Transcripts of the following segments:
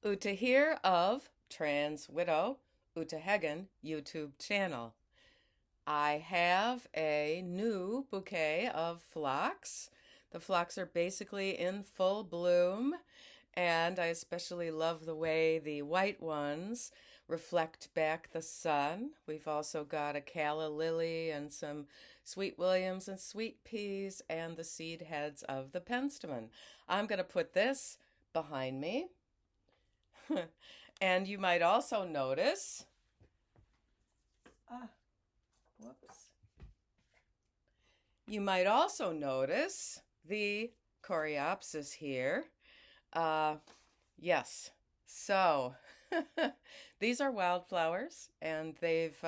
Uta here of Trans Widow Uta Hagen YouTube channel. I have a new bouquet of phlox. The phlox are basically in full bloom, and I especially love the way the white ones reflect back the sun. We've also got a calla lily and some sweet williams and sweet peas and the seed heads of the penstemon. I'm going to put this behind me. And you might also notice, ah, whoops. You might also notice the coreopsis here. Uh, yes. So these are wildflowers and they've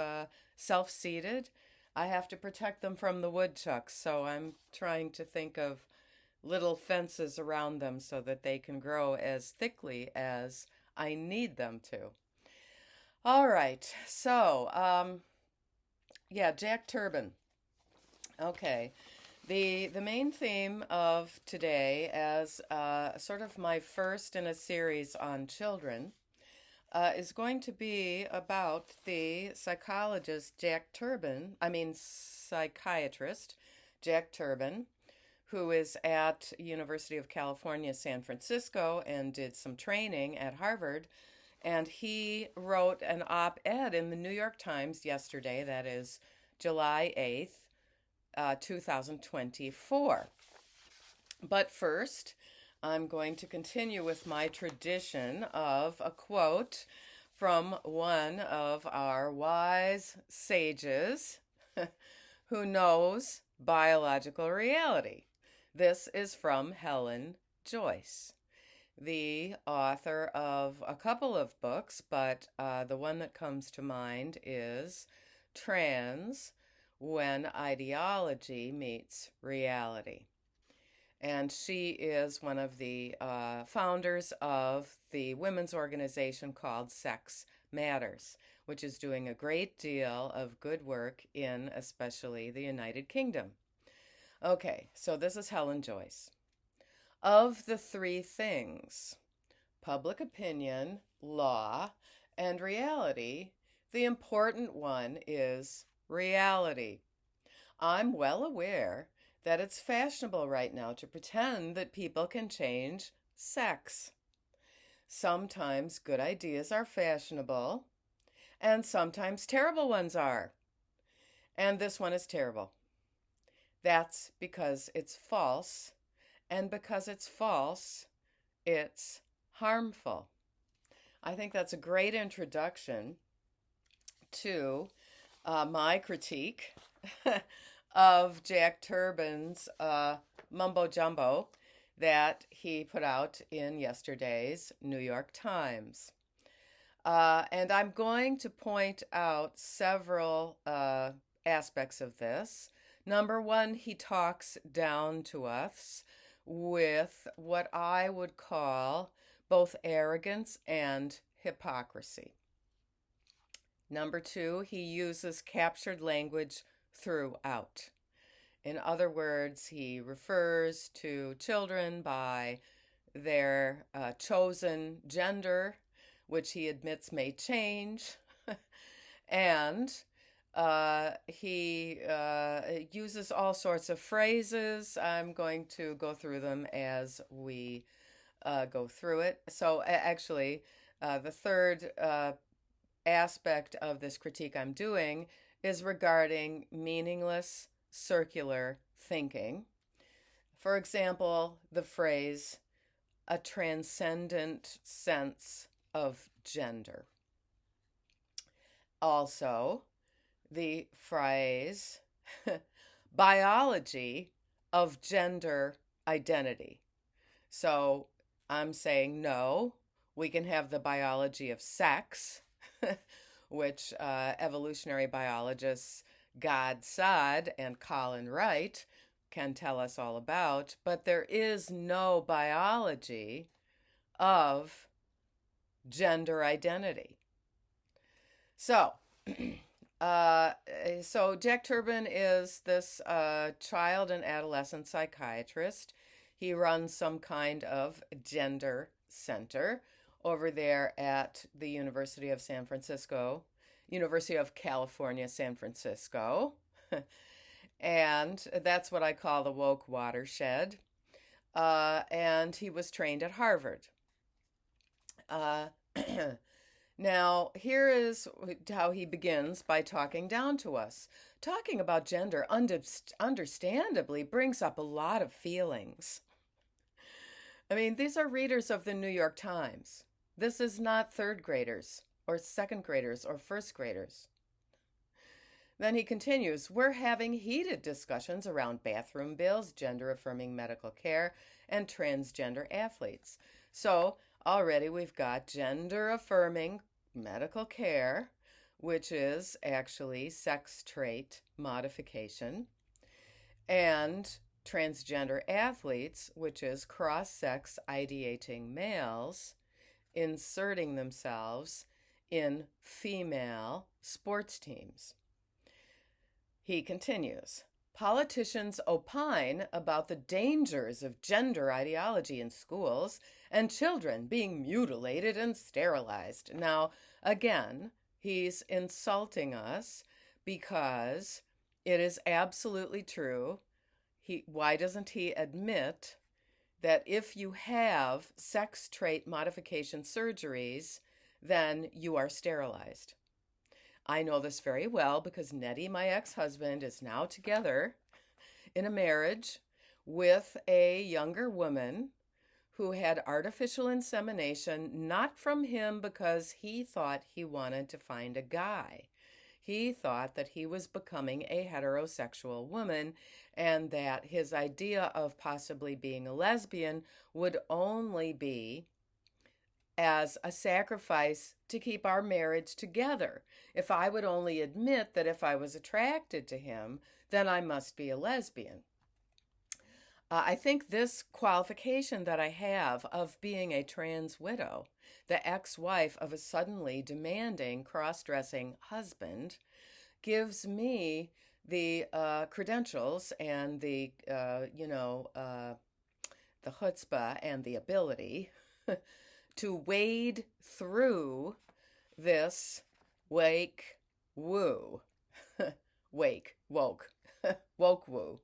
self-seeded. I have to protect them from the woodchucks, so I'm trying to think of little fences around them so that they can grow as thickly as I need them to. All right, so yeah, Jack Turban. Okay, the main theme of today, as sort of my first in a series on children, is going to be about the psychologist Jack Turban. I mean, psychiatrist Jack Turban, who is at University of California, San Francisco, and did some training at Harvard. And he wrote an op-ed in the New York Times yesterday, that is July 8th, 2024. But first, I'm going to continue with my tradition of a quote from one of our wise sages who knows biological reality. This is from Helen Joyce, the author of a couple of books, but the one that comes to mind is Trans, When Ideology Meets Reality. And she is one of the founders of the women's organization called Sex Matters, which is doing a great deal of good work in especially the United Kingdom. Okay, so this is Helen Joyce. Of the three things, public opinion, law, and reality, the important one is reality. I'm well aware that it's fashionable right now to pretend that people can change sex. Sometimes good ideas are fashionable, and sometimes terrible ones are. And this one is terrible. That's because it's false, and because it's false, it's harmful. I think that's a great introduction to my critique of Jack Turban's mumbo jumbo that he put out in yesterday's New York Times. And I'm going to point out several aspects of this. Number one, he talks down to us with what I would call both arrogance and hypocrisy. Number two, he uses captured language throughout. In other words, he refers to children by their chosen gender, which he admits may change, and he uses all sorts of phrases. I'm going to go through them as we go through it. So actually, the third aspect of this critique I'm doing is regarding meaningless circular thinking. For example, the phrase, a transcendent sense of gender. Also, the phrase, biology of gender identity. So I'm saying no, we can have the biology of sex, which evolutionary biologists God Saad and Colin Wright can tell us all about, but there is no biology of gender identity. So, so Jack Turban is this child and adolescent psychiatrist. He runs some kind of gender center, over there at the University of California, San Francisco. And that's what I call the woke watershed. And he was trained at Harvard. Uh, Now, here is how he begins by talking down to us. Talking about gender understandably brings up a lot of feelings. I mean, these are readers of the New York Times. This is not third graders or second graders or first graders. Then he continues, we're having heated discussions around bathroom bills, gender affirming medical care, and transgender athletes. So already we've got gender affirming medical care, which is actually sex trait modification, and transgender athletes, which is cross-sex ideating males inserting themselves in female sports teams. He continues, politicians opine about the dangers of gender ideology in schools and children being mutilated and sterilized. Now, again, he's insulting us because it is absolutely true. Why doesn't he admit that if you have sex trait modification surgeries, then you are sterilized? I know this very well because Nettie, my ex-husband, is now together in a marriage with a younger woman who had artificial insemination, not from him because he thought he wanted to find a guy. He thought that he was becoming a heterosexual woman and that his idea of possibly being a lesbian would only be as a sacrifice to keep our marriage together. If I would only admit that if I was attracted to him, then I must be a lesbian. I think this qualification that I have of being a trans widow, the ex-wife of a suddenly demanding cross-dressing husband, gives me the credentials and the chutzpah and the ability to wade through this woke woo. Woke woo.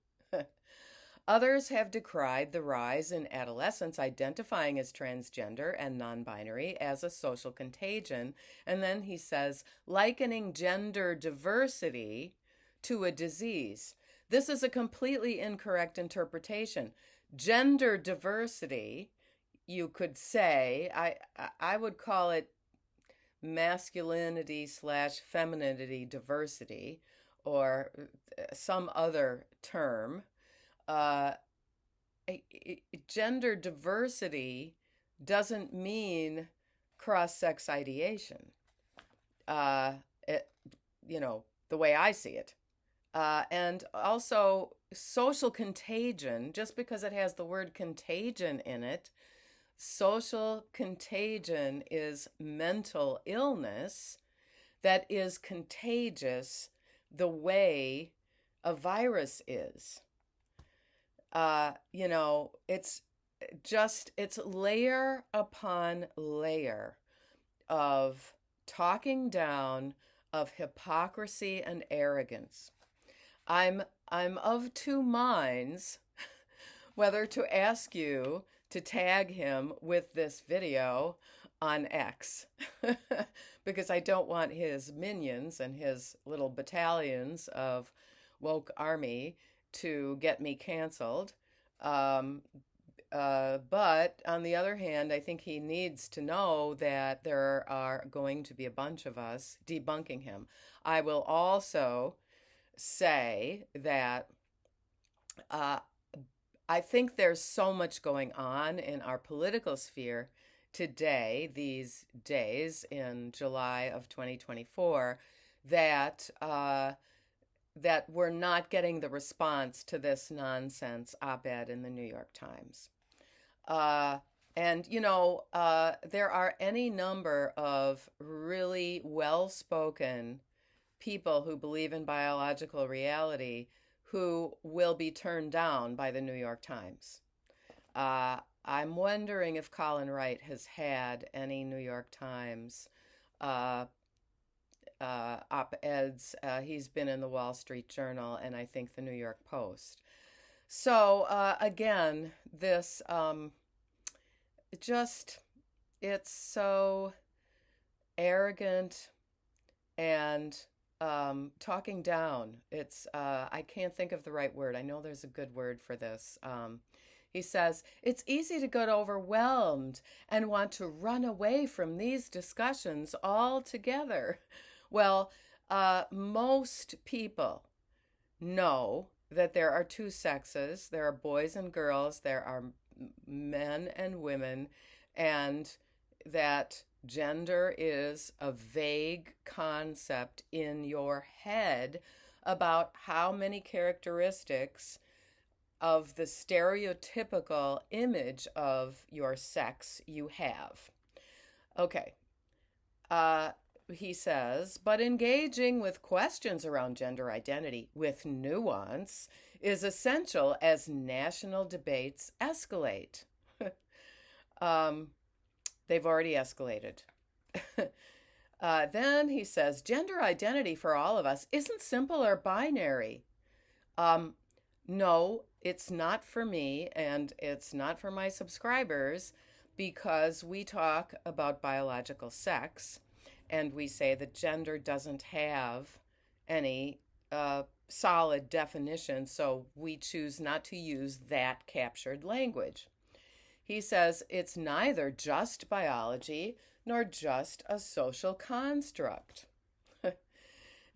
Others have decried the rise in adolescents identifying as transgender and non-binary as a social contagion. And then he says, likening gender diversity to a disease. This is a completely incorrect interpretation. Gender diversity, you could say, I would call it masculinity / femininity diversity, or some other term. Gender diversity doesn't mean cross-sex ideation, the way I see it. And also social contagion, just because it has the word contagion in it, social contagion is mental illness that is contagious the way a virus is. It's layer upon layer of talking down, of hypocrisy and arrogance. I'm of two minds whether to ask you to tag him with this video on X because I don't want his minions and his little battalions of woke army to get me canceled. But on the other hand, I think he needs to know that there are going to be a bunch of us debunking him. I will also say that I think there's so much going on in our political sphere today, these days in July of 2024, that we're not getting the response to this nonsense op-ed in the New York Times. There are any number of really well-spoken people who believe in biological reality who will be turned down by the New York Times. I'm wondering if Colin Wright has had any New York Times uh, op-eds. He's been in the Wall Street Journal and I think the New York Post. So again, this just it's so arrogant and talking down. It's I can't think of the right word. I know there's a good word for this. He says it's easy to get overwhelmed and want to run away from these discussions altogether. Well, most people know that there are two sexes. There are boys and girls. There are men and women, and that gender is a vague concept in your head about how many characteristics of the stereotypical image of your sex you have. Okay. He says, but engaging with questions around gender identity with nuance is essential as national debates escalate. They've already escalated. Then he says, gender identity for all of us isn't simple or binary. No, it's not for me, and it's not for my subscribers, because we talk about biological sex, and we say that gender doesn't have any solid definition, so we choose not to use that captured language. He says it's neither just biology nor just a social construct.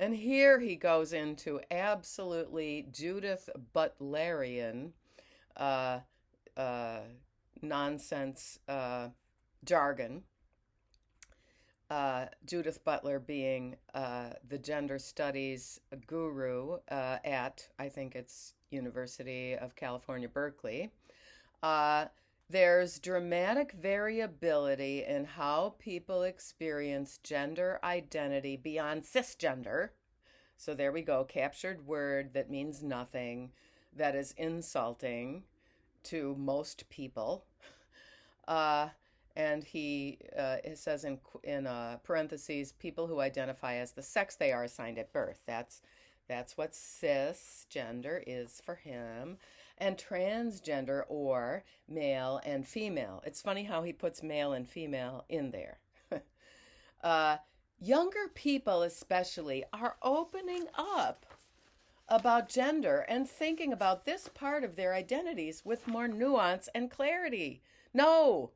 And here he goes into absolutely Judith Butlerian nonsense jargon. Judith Butler being the gender studies guru at, I think it's University of California, Berkeley. There's dramatic variability in how people experience gender identity beyond cisgender. So there we go, captured word that means nothing, that is insulting to most people. And he it says in parentheses, people who identify as the sex they are assigned at birth. That's what cisgender is for him. And transgender, or male and female. It's funny how he puts male and female in there. Younger people especially are opening up about gender and thinking about this part of their identities with more nuance and clarity. No,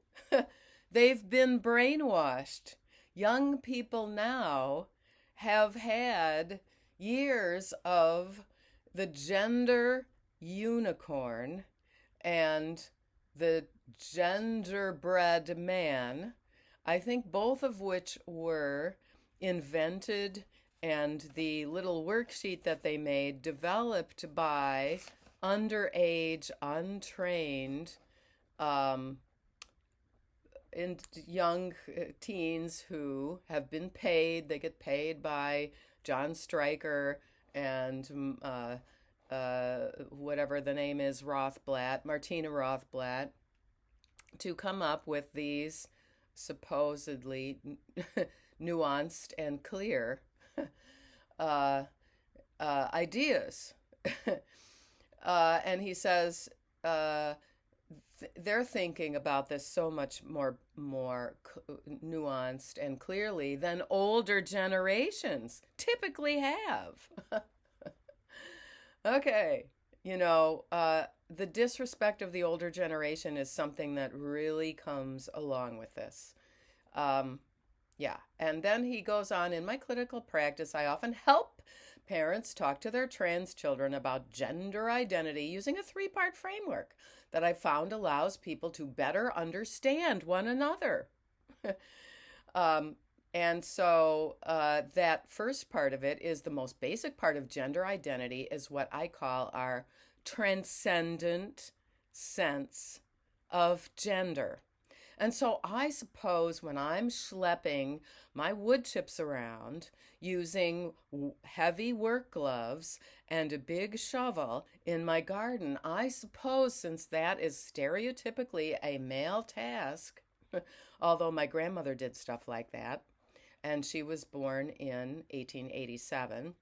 they've been brainwashed. Young people now have had years of the gender unicorn and the genderbread man, I think both of which were invented, and the little worksheet that they made developed by underage, untrained in young teens who have been paid. They get paid by John Stryker and whatever the name is, Martina Rothblatt, to come up with these supposedly nuanced and clear ideas. And he says they're thinking about this so much more nuanced and clearly than older generations typically have. Okay, the disrespect of the older generation is something that really comes along with this. Yeah, and then he goes on, in my clinical practice, I often help parents talk to their trans children about gender identity using a 3-part framework that I found allows people to better understand one another. And so that first part of it is the most basic part of gender identity, is what I call our transcendent sense of gender. And so I suppose when I'm schlepping my wood chips around using heavy work gloves and a big shovel in my garden, I suppose since that is stereotypically a male task, although my grandmother did stuff like that, and she was born in 1887,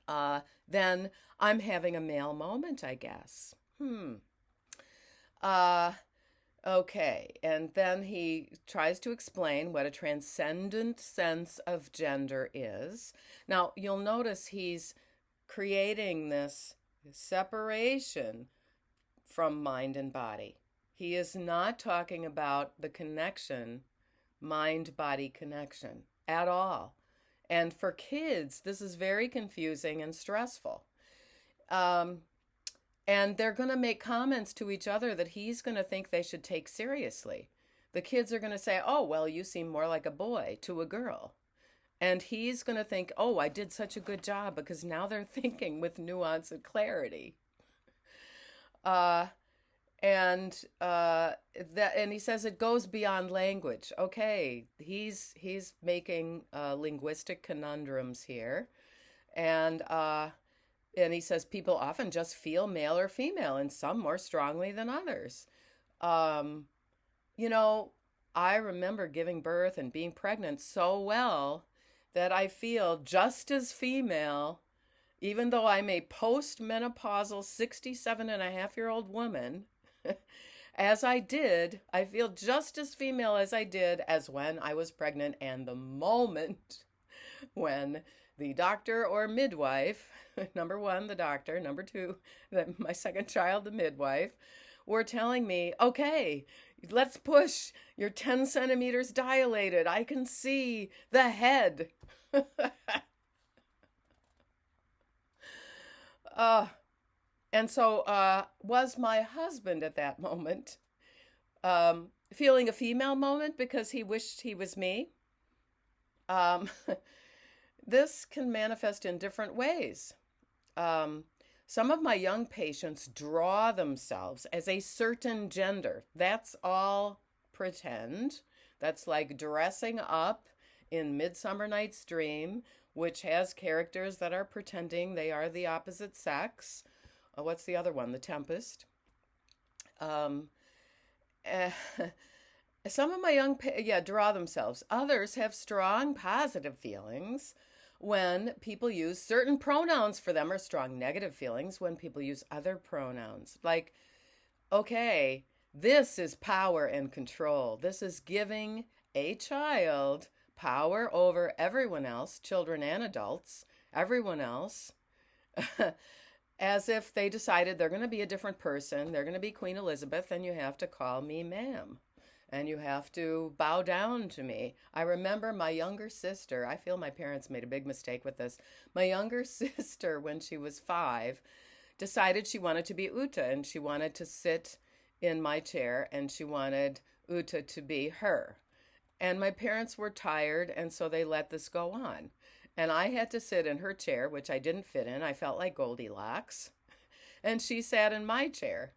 uh, then I'm having a male moment, I guess. Uh, okay. And then he tries to explain what a transcendent sense of gender is. Now, you'll notice he's creating this separation from mind and body. He is not talking about the connection, mind body connection, at all. And for kids, this is very confusing and stressful. Um, and they're going to make comments to each other that he's going to think they should take seriously. The kids are going to say, "Oh, well, you seem more like a boy," to a girl. And he's going to think, "Oh, I did such a good job," because now they're thinking with nuance and clarity. Uh, and he says it goes beyond language. Okay, he's making linguistic conundrums here, and and he says people often just feel male or female, and some more strongly than others. Um, you know, I remember giving birth and being pregnant so well that I feel just as female, even though I'm a postmenopausal 67-and-a-half-year-old woman, as I did. I feel just as female as I did as when I was pregnant, and the moment when the doctor or midwife, number one, the doctor, number two, my second child, the midwife, were telling me, "Okay, let's push. You're 10 centimeters dilated. I can see the head." uh, and so was my husband at that moment feeling a female moment because he wished he was me? Um, this can manifest in different ways. Um, some of my young patients draw themselves as a certain gender. That's all pretend. That's like dressing up in Midsummer Night's Dream, which has characters that are pretending they are the opposite sex. What's the other one? The Tempest. Um, eh, some of my draw themselves. Others have strong positive feelings when people use certain pronouns for them, or strong negative feelings when people use other pronouns. Like, okay, this is power and control. This is giving a child power over everyone else, children and adults, everyone else, as if they decided they're going to be a different person. They're going to be Queen Elizabeth, and you have to call me ma'am. And you have to bow down to me. I remember my younger sister, I feel my parents made a big mistake with this. My younger sister, when she was 5, decided she wanted to be Uta, and she wanted to sit in my chair, and she wanted Uta to be her. And my parents were tired, and so they let this go on. And I had to sit in her chair, which I didn't fit in. I felt like Goldilocks. And she sat in my chair.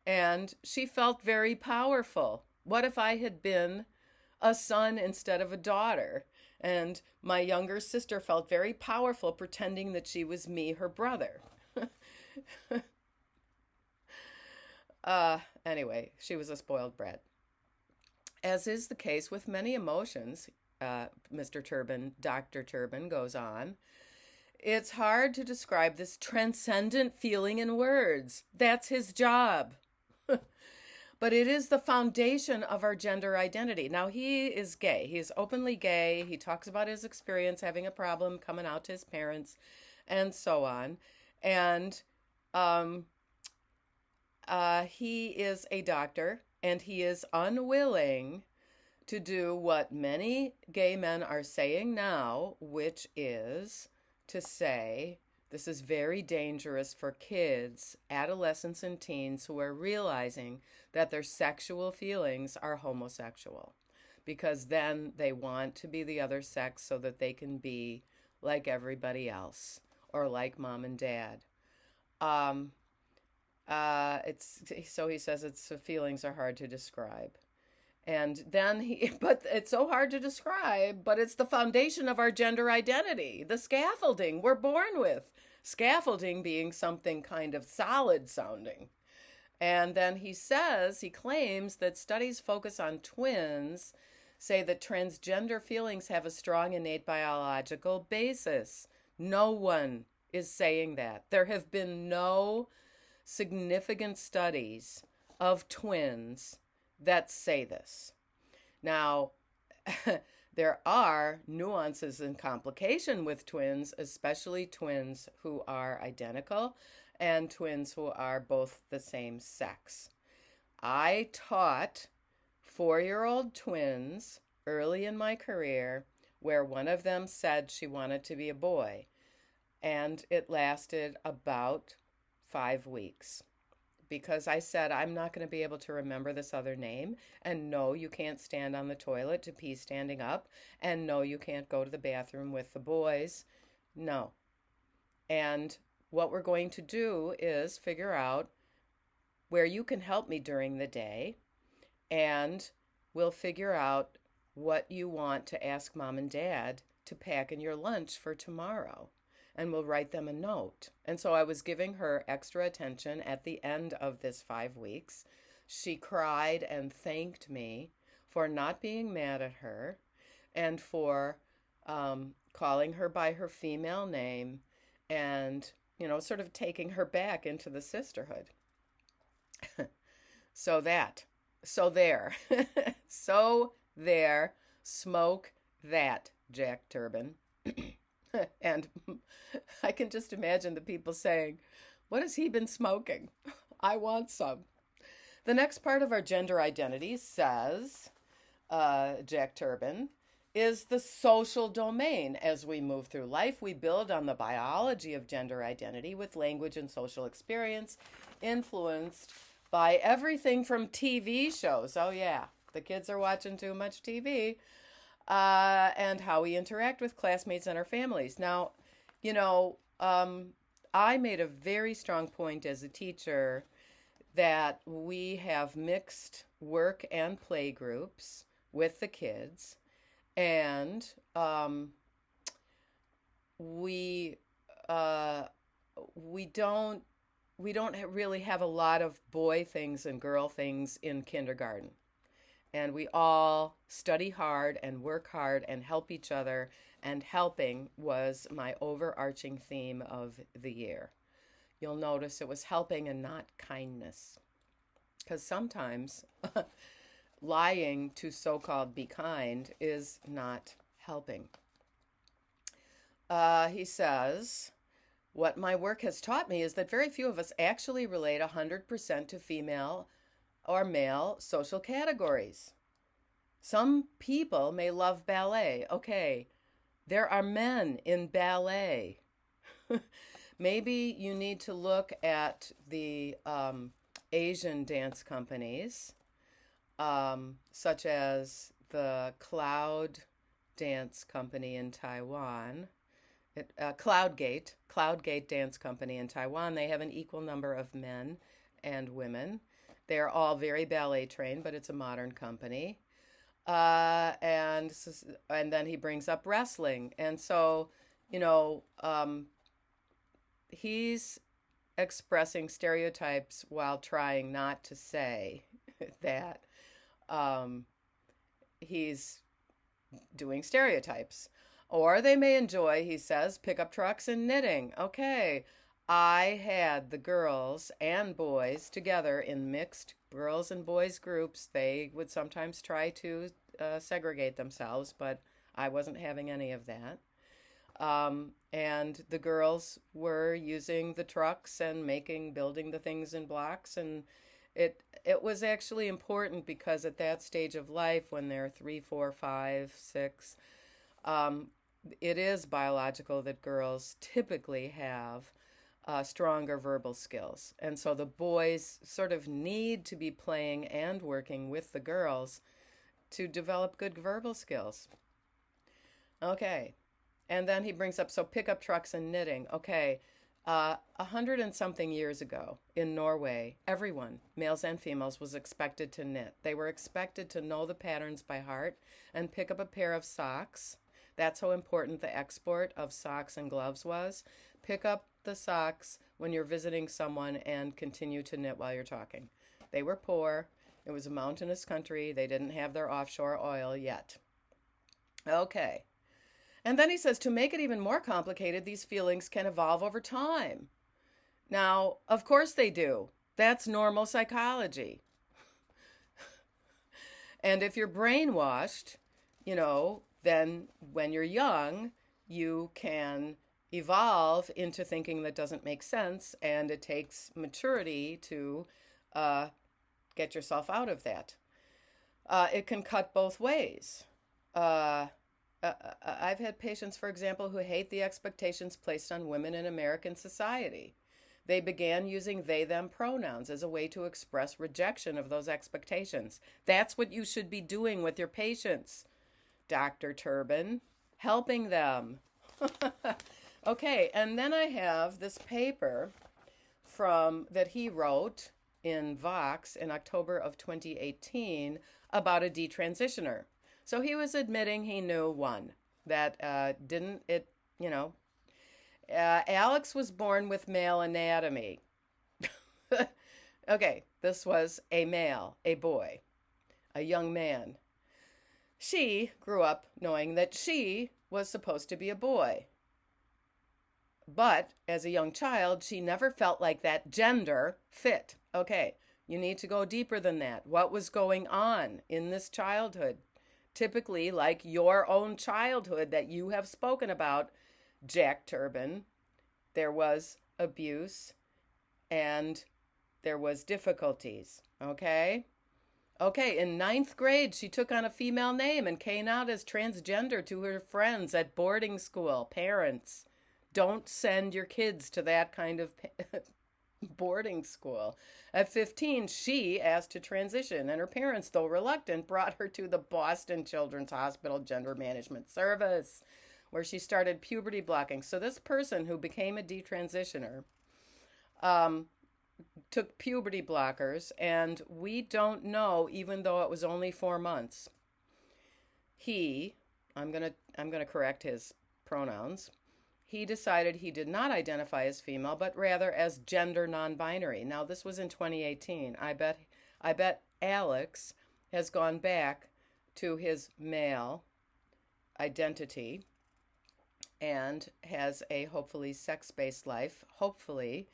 And she felt very powerful. What if I had been a son instead of a daughter? And my younger sister felt very powerful, pretending that she was me, her brother. Anyway, she was a spoiled brat. As is the case with many emotions, Mr. Turban, Dr. Turban goes on, it's hard to describe this transcendent feeling in words. That's his job. But it is the foundation of our gender identity. Now, he is gay. He is openly gay. He talks about his experience having a problem coming out to his parents and so on. And he is a doctor, and he is unwilling to do what many gay men are saying now, which is to say, this is very dangerous for kids, adolescents, and teens who are realizing that their sexual feelings are homosexual, because then they want to be the other sex so that they can be like everybody else or like mom and dad. It's so he says its feelings are hard to describe. And then but it's so hard to describe, but it's the foundation of our gender identity, the scaffolding we're born with. Scaffolding being something kind of solid sounding. And then he claims that studies focus on twins say that transgender feelings have a strong innate biological basis. No one is saying that. There have been no significant studies of twins that say this. Now, there are nuances and complication with twins, especially twins who are identical and twins who are both the same sex. I taught 4-year-old twins early in my career where one of them said she wanted to be a boy, and it lasted about 5 weeks because I said, I'm not going to be able to remember this other name. And no, you can't stand on the toilet to pee standing up. And no, you can't go to the bathroom with the boys. No. And what we're going to do is figure out where you can help me during the day. And we'll figure out what you want to ask mom and dad to pack in your lunch for tomorrow. And we'll write them a note. And so I was giving her extra attention at the end of this 5 weeks. She cried and thanked me for not being mad at her and for calling her by her female name and, sort of taking her back into the sisterhood. So there. So there. Smoke that, Jack Turban. And I can just imagine the people saying, what has he been smoking? I want some. The next part of our gender identity, says Jack Turban, is the social domain. As we move through life, we build on the biology of gender identity with language and social experience influenced by everything from TV shows. Oh, yeah, the kids are watching too much TV. And how we interact with classmates and our families. Now, I made a very strong point as a teacher that we have mixed work and play groups with the kids, and we don't really have a lot of boy things and girl things in kindergarten. And we all study hard and work hard and help each other. And helping was my overarching theme of the year. You'll notice it was helping and not kindness. Because sometimes lying to so-called be kind is not helping. He says, what my work has taught me is that very few of us actually relate 100% to female or male social categories. Some people may love ballet. Okay, there are men in ballet. Maybe you need to look at the Asian dance companies, such as the Cloud Dance Company in Taiwan, Cloudgate Dance Company in Taiwan. They have an equal number of men and women. They're all very ballet trained, but it's a modern company. And then he brings up wrestling. And so, he's expressing stereotypes while trying not to say that he's doing stereotypes. Or they may enjoy, he says, pickup trucks and knitting. Okay. I had the girls and boys together in mixed girls and boys groups. They would sometimes try to segregate themselves, but I wasn't having any of that. And the girls were using the trucks and building the things in blocks. And it was actually important because at that stage of life, when they're 3, 4, 5, 6, it is biological that girls typically have stronger verbal skills. And so the boys sort of need to be playing and working with the girls to develop good verbal skills. Okay. And then he brings up, so pickup trucks and knitting. Okay. 100 and something years ago in Norway, everyone, males and females, was expected to knit. They were expected to know the patterns by heart and pick up a pair of socks. That's how important the export of socks and gloves was. Pick up the socks when you're visiting someone and continue to knit while you're talking. They were poor. It was a mountainous country. They didn't have their offshore oil yet. Okay. And then he says, to make it even more complicated, these feelings can evolve over time. Now, of course they do. That's normal psychology. And if you're brainwashed, then when you're young, you can evolve into thinking that doesn't make sense, and it takes maturity to get yourself out of that. It can cut both ways. I've had patients, for example, who hate the expectations placed on women in American society. They began using they, them pronouns as a way to express rejection of those expectations. That's what you should be doing with your patients, Dr. Turban, helping them. Okay, and then I have this paper that he wrote in Vox in October of 2018 about a detransitioner. So he was admitting he knew one that Alex was born with male anatomy. Okay, this was a male, a boy, a young man. She grew up knowing that she was supposed to be a boy. But as a young child, she never felt like that gender fit. Okay, you need to go deeper than that. What was going on in this childhood? Typically, like your own childhood that you have spoken about, Jack Turban, there was abuse and there was difficulties, okay? Okay, in 9th grade, she took on a female name and came out as transgender to her friends at boarding school. Parents, don't send your kids to that kind of boarding school. At 15, she asked to transition, and her parents, though reluctant, brought her to the Boston Children's Hospital Gender Management Service, where she started puberty blocking. So this person who became a detransitioner took puberty blockers, and we don't know, even though it was only 4 months. I'm gonna correct his pronouns. He decided he did not identify as female, but rather as gender non-binary. Now, this was in 2018. I bet Alex has gone back to his male identity and has a hopefully sex-based life. Hopefully,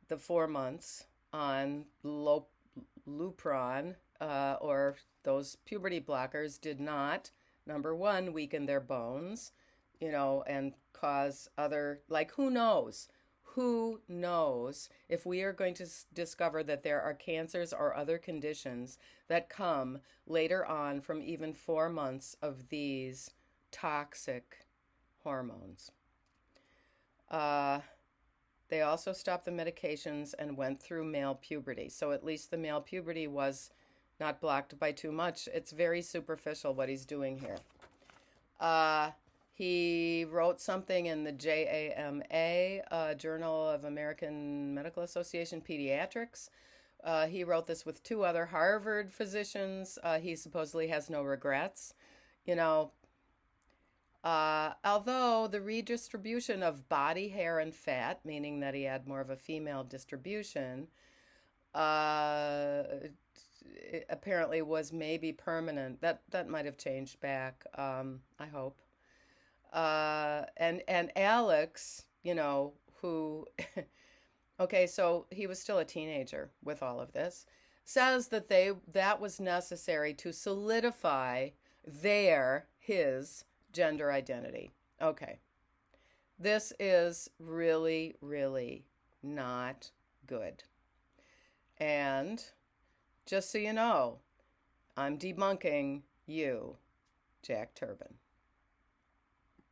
the 4 months on Lupron or those puberty blockers did not, number one, weaken their bones, and cause other, who knows? Who knows if we are going to discover that there are cancers or other conditions that come later on from even 4 months of these toxic hormones. They also stopped the medications and went through male puberty. So at least the male puberty was not blocked by too much. It's very superficial what he's doing here. He wrote something in the JAMA, Journal of American Medical Association Pediatrics. He wrote this with 2 other Harvard physicians. He supposedly has no regrets. Although the redistribution of body hair and fat, meaning that he had more of a female distribution, apparently was maybe permanent. That might have changed back, I hope. And Alex, who, okay, so he was still a teenager with all of this, says that was necessary to solidify his gender identity. Okay. This is really, really not good. And just so you know, I'm debunking you, Jack Turban.